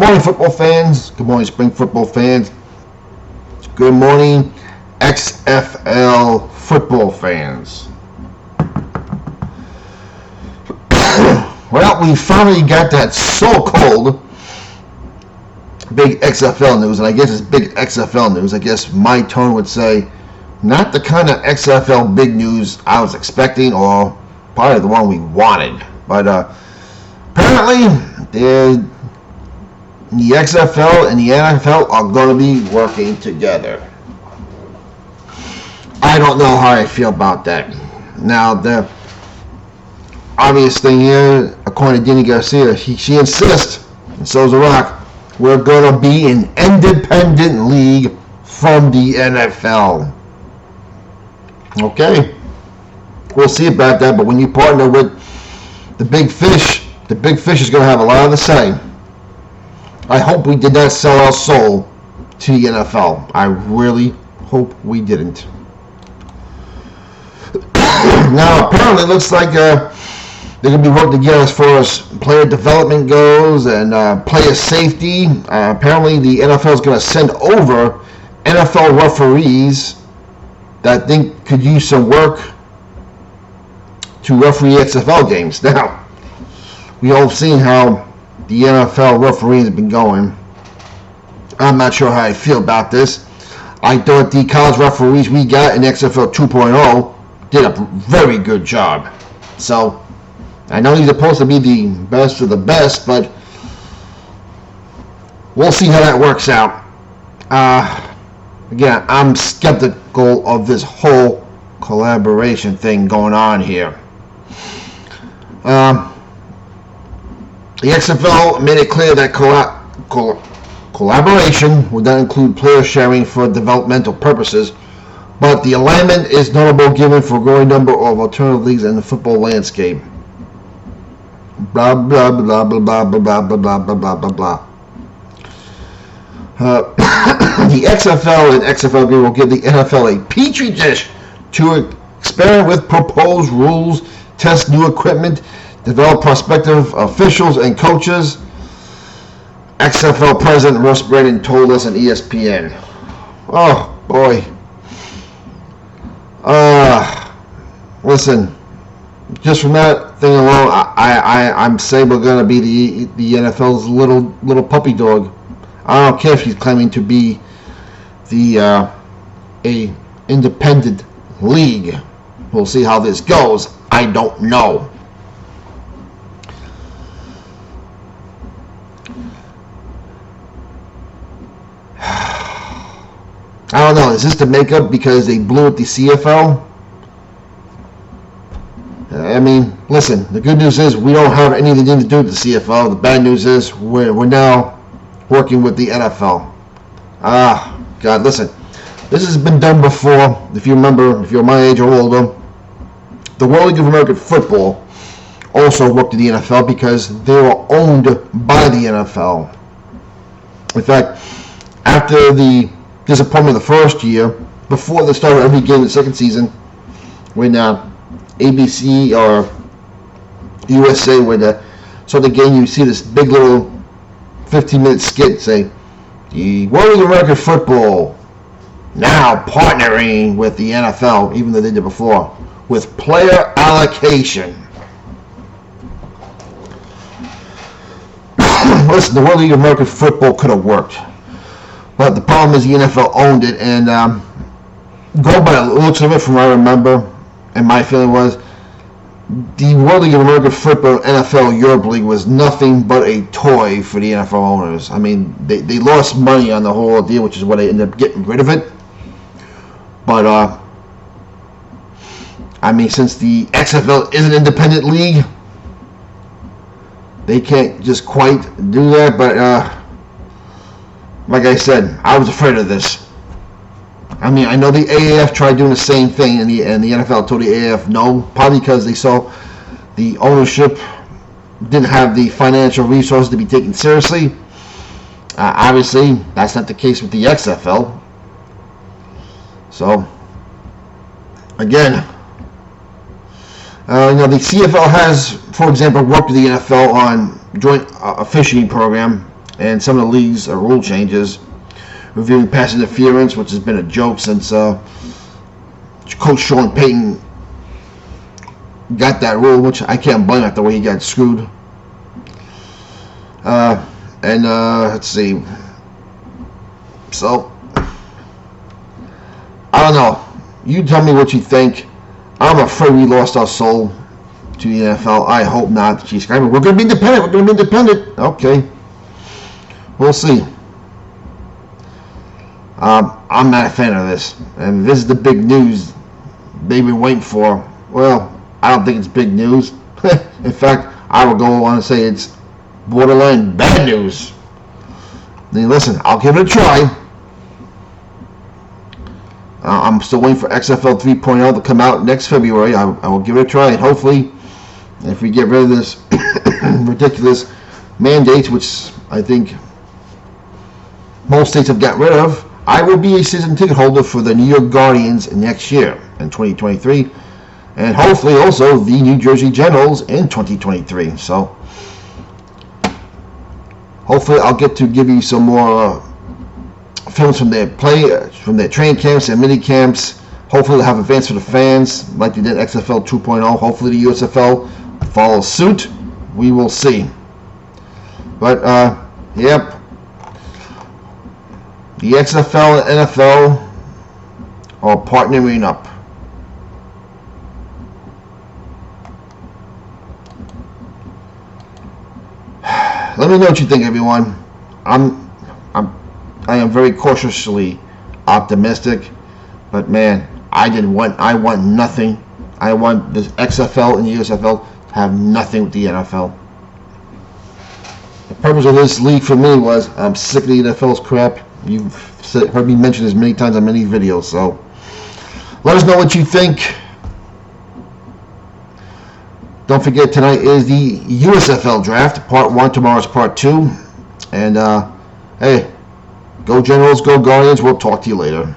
morning, football fans. Good morning, spring football fans. Good morning, XFL football fans. Well, we finally got that so-called big XFL news, and I guess it's big XFL news. I guess my tone would say not the kind of XFL big news I was expecting, or probably the one we wanted. But apparently, the XFL and the NFL are going to be working together. I don't know how I feel about that. Now, the obvious thing here, according to Dini Garcia, she insists, and so does The Rock, we're going to be an independent league from the NFL. Okay, we'll see about that, but when you partner with the big fish is going to have a lot of the say. I hope we did not sell our soul to the NFL. I really hope we didn't. Now, apparently, it looks like they're going to be working together as far as player development goes and player safety. Apparently, the NFL is going to send over NFL referees that I think could use some work to referee XFL games. Now, we all have seen how the NFL referees have been going. I'm not sure how I feel about this. I thought the college referees we got in XFL 2.0 did a very good job. So, I know he's supposed to be the best of the best, but we'll see how that works out. Again, I'm skeptical of this whole collaboration thing going on here. The XFL made it clear that collaboration would not include player sharing for developmental purposes, but the alignment is notable given for a growing number of alternative leagues in the football landscape. Blah, blah, blah, blah, blah, blah, blah, blah, blah, blah, blah, blah. The XFL and XFL will give the NFL a petri dish to experiment with proposed rules, test new equipment, develop prospective officials and coaches. XFL President Russ Brandon told us on ESPN. Oh, boy. Listen, just from that thing alone, I'm saying we're going to be the NFL's little puppy dog. I don't care if he's claiming to be a independent league. We'll see how this goes. I don't know. I don't know. Is this the makeup because they blew at the CFL? I mean, listen. The good news is we don't have anything to do with the CFL. The bad news is we're now working with the NFL. God, listen. This has been done before. If you remember, if you're my age or older, the World League of American Football also worked at the NFL because they were owned by the NFL. In fact, after the disappointment of the first year, before the start of every game in the second season, when ABC or USA would start the game, you see this big little 15-minute skit say, the World League of American Football now partnering with the NFL, even though they did before, with player allocation. Listen, the World League of American Football could have worked. But the problem is the NFL owned it, and go by the looks of it from what I remember, and my feeling was, the World League of American Football NFL Europe League was nothing but a toy for the NFL owners. I mean, they lost money on the whole deal, which is why they ended up getting rid of it. But, I mean, since the XFL is an independent league, they can't just quite do that, but, like I said, I was afraid of this. I mean, I know the AAF tried doing the same thing, and the NFL told the AAF no, probably because they saw the ownership didn't have the financial resources to be taken seriously. Obviously, that's not the case with the XFL. So, again, the CFL has, for example, worked with the NFL on joint officiating program, and some of the league's rule changes. Reviewing pass interference, which has been a joke since Coach Sean Payton got that rule, which I can't blame after the way he got screwed. Let's see. So, I don't know. You tell me what you think. I'm afraid we lost our soul to the NFL. I hope not. Jeez, we're going to be independent. We're going to be independent. Okay. We'll see. I'm not a fan of this. And this is the big news they've been waiting for. Well, I don't think it's big news. In fact, I would go on and say it's borderline bad news. Then listen, I'll give it a try. I'm still waiting for XFL 3.0 to come out next February. I will give it a try, and hopefully, if we get rid of this ridiculous mandates, which I think most states have got rid of, I will be a season ticket holder for the New York Guardians next year in 2023, and hopefully also the New Jersey Generals in 2023. So hopefully I'll get to give you some more films from their from their training camps and mini camps. Hopefully they'll have events for the fans like they did XFL 2.0. Hopefully the USFL follows suit. We will see. But yep, the XFL and NFL are partnering up. Let me know what you think, everyone. I am very cautiously optimistic, but man, I want nothing. I want the XFL and the USFL to have nothing with the NFL. The purpose of this league for me was I'm sick of the NFL's crap. You've heard me mention this many times on many videos, so let us know what you think. Don't forget, tonight is the USFL draft, part 1. Tomorrow's part 2. And hey, go Generals, go Guardians. We'll talk to you later.